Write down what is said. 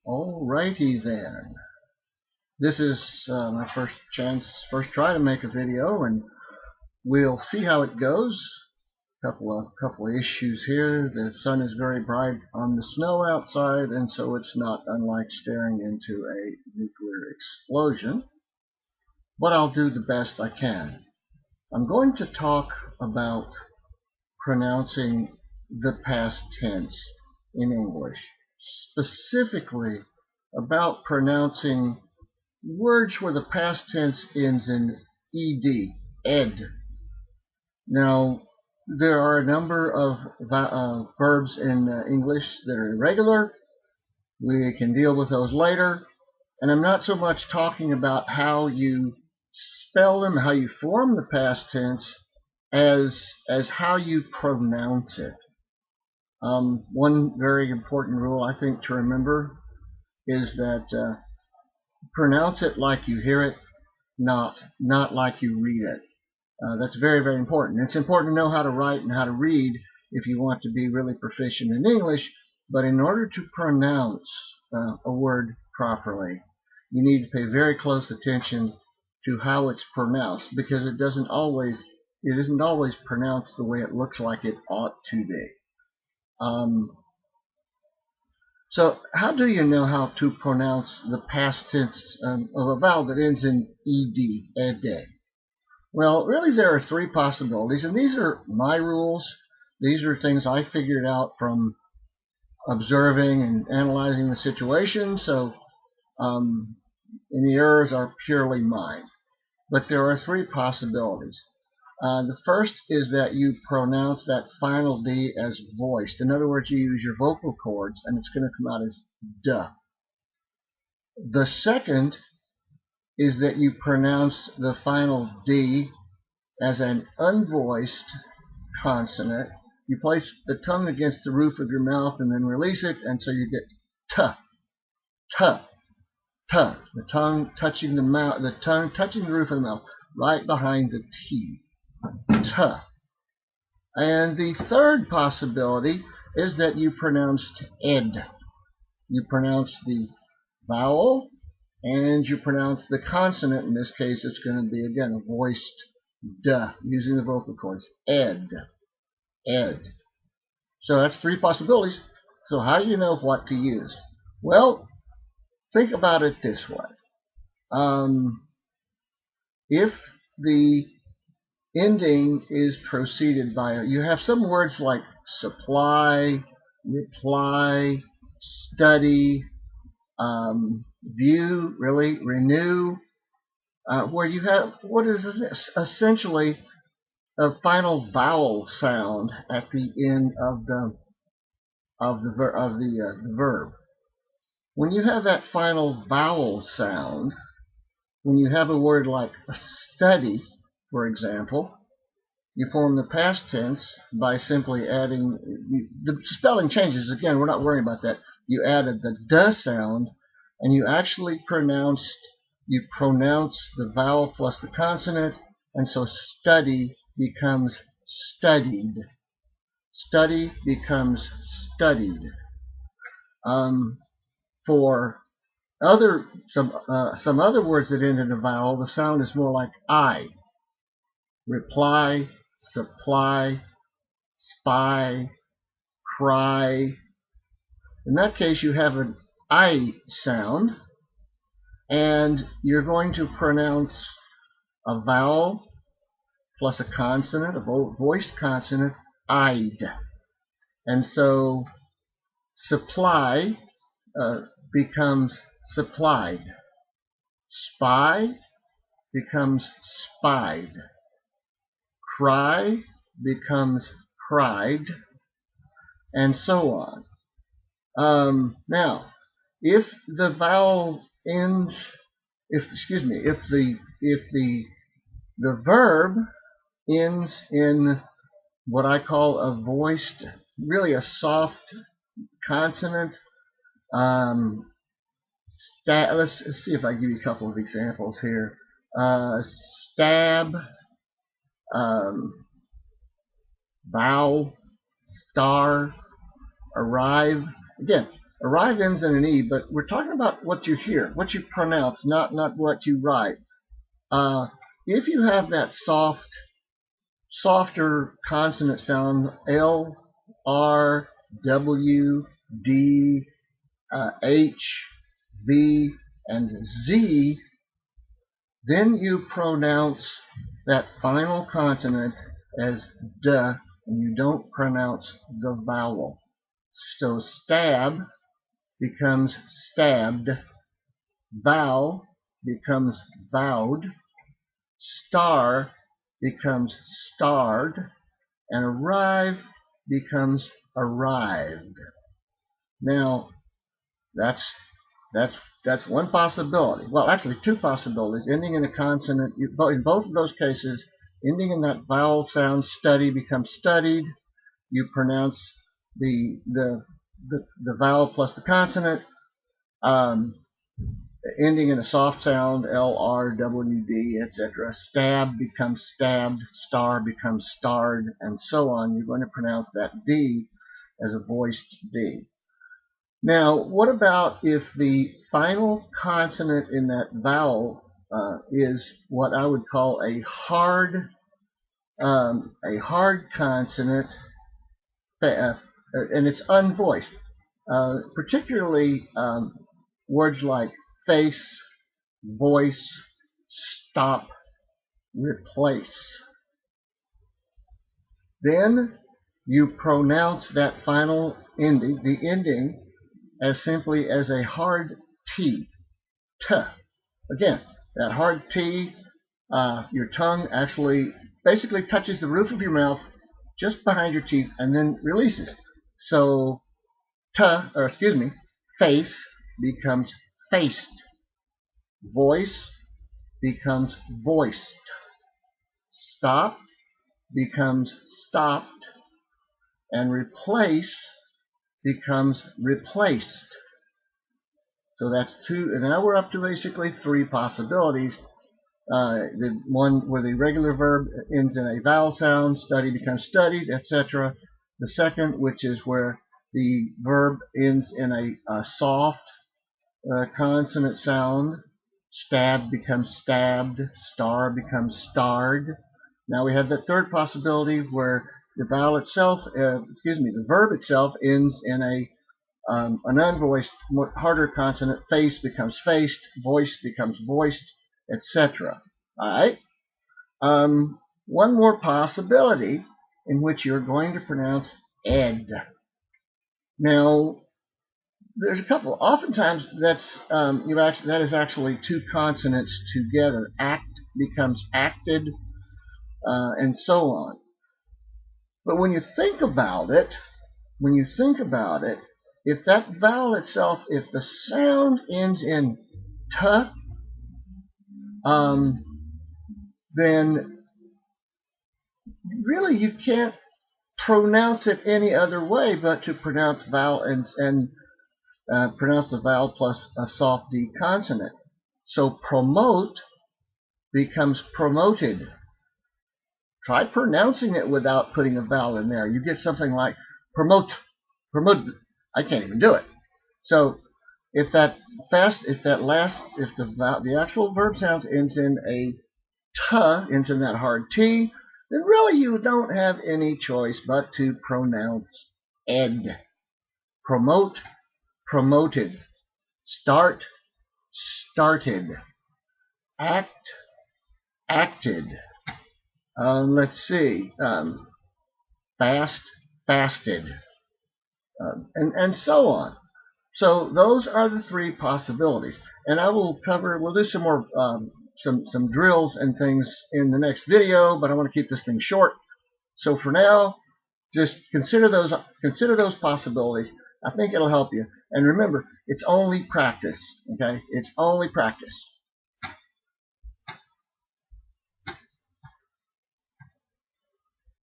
Alrighty then. This is my first try to make a video, and we'll see how it goes. Couple of issues here. The sun is very bright on the snow outside, and so it's not unlike staring into a nuclear explosion. But I'll do the best I can. I'm going to talk about pronouncing the past tense in English, specifically about pronouncing words where the past tense ends in ed. Now, there are a number of verbs in English that are irregular. We can deal with those later. And I'm not so much talking about how you spell them, how you form the past tense, as how you pronounce it. One very important rule I think to remember is that pronounce it like you hear it, not like you read it. That's very, very important. It's important to know how to write and how to read if you want to be really proficient in English, but in order to pronounce a word properly, you need to pay very close attention to how it's pronounced, because it isn't always pronounced the way it looks like it ought to be. So how do you know how to pronounce the past tense of a vowel that ends in ed? Well, really there are three possibilities, and these are my rules. These are things I figured out from observing and analyzing the situation, so any errors are purely mine. But there are three possibilities. The first is that you pronounce that final D as voiced. In other words, you use your vocal cords, and it's going to come out as duh. The second is that you pronounce the final D as an unvoiced consonant. You place the tongue against the roof of your mouth and then release it, and so you get tuh, tuh, tuh. The tongue touching the roof of the mouth, right behind the T. Tuh. And the third possibility is that you pronounced ed. You pronounce the vowel and you pronounce the consonant. In this case, it's going to be, again, a voiced duh, using the vocal cords. Ed. So that's three possibilities. So how do you know what to use? Well, think about it this way. If the ending is preceded by, you have some words like supply, reply, study, view, renew, where you have what is essentially a final vowel sound at the end of the verb. When you have that final vowel sound, when you have a word like study, for example, you form the past tense by simply adding, the spelling changes, again, we're not worrying about that. You added the duh sound, and you actually pronounced the vowel plus the consonant, and so study becomes studied. Study becomes studied. For some other words that end in a vowel, the sound is more like I. Reply, supply, spy, cry. In that case, you have an I sound, and you're going to pronounce a vowel plus a consonant, a voiced consonant, I'd. And so supply becomes supplied. Spy becomes spied. Cry becomes cried, and so on. Now, if the vowel ends, if the verb ends in what I call a voiced, really a soft consonant, let's see if I give you a couple of examples here. Stab, bow, star, arrive. Again, Arrive ends in an E, but we're talking about what you hear, what you pronounce, not what you write. If you have that softer consonant sound, L, R, W, D, H, V, and Z, then you pronounce that final consonant as D, and you don't pronounce the vowel. So stab becomes stabbed, vow becomes vowed, star becomes starred, and arrive becomes arrived. Now, that's one possibility. Well, actually, two possibilities. Ending in a consonant. In both of those cases, ending in that vowel sound, study becomes studied. You pronounce the vowel plus the consonant. Ending in a soft sound, L, R, W, D, etc. Stab becomes stabbed, star becomes starred, and so on. You're going to pronounce that D as a voiced D. Now, what about if the final consonant in that vowel is what I would call a hard consonant, and it's unvoiced, particularly words like face, voice, stop, replace. Then you pronounce that final ending, the ending, as simply as a hard T. T. Again, that hard T, your tongue actually basically touches the roof of your mouth just behind your teeth and then releases. So face becomes faced. Voice becomes voiced. Stop becomes stopped. And replace becomes replaced. So that's two, and now we're up to basically three possibilities. The one where the regular verb ends in a vowel sound, study becomes studied, etc. The second, which is where the verb ends in a soft consonant sound, stab becomes stabbed, star becomes starred. Now we have the third possibility where the vowel itself, the verb itself ends in an unvoiced, harder consonant. Face becomes faced, voice becomes voiced, etc. All right. One more possibility in which you're going to pronounce ed. Now, there's a couple. Oftentimes, that is actually two consonants together. Act becomes acted, and so on. But when you think about it, if that vowel itself, if the sound ends in t, then really you can't pronounce it any other way but to pronounce vowel and pronounce the vowel plus a soft D consonant. So promote becomes promoted. Try pronouncing it without putting a vowel in there. You get something like promote. I can't even do it. So if the actual verb sounds ends in a t, ends in that hard T, then really you don't have any choice but to pronounce ed. Promote, promoted. Start, started. Act, acted. Let's see. Fast, fasted. And so on. So those are the three possibilities. And we'll do some more, some drills and things in the next video, but I want to keep this thing short. So for now, just consider those possibilities. I think it'll help you. And remember, it's only practice, okay? It's only practice.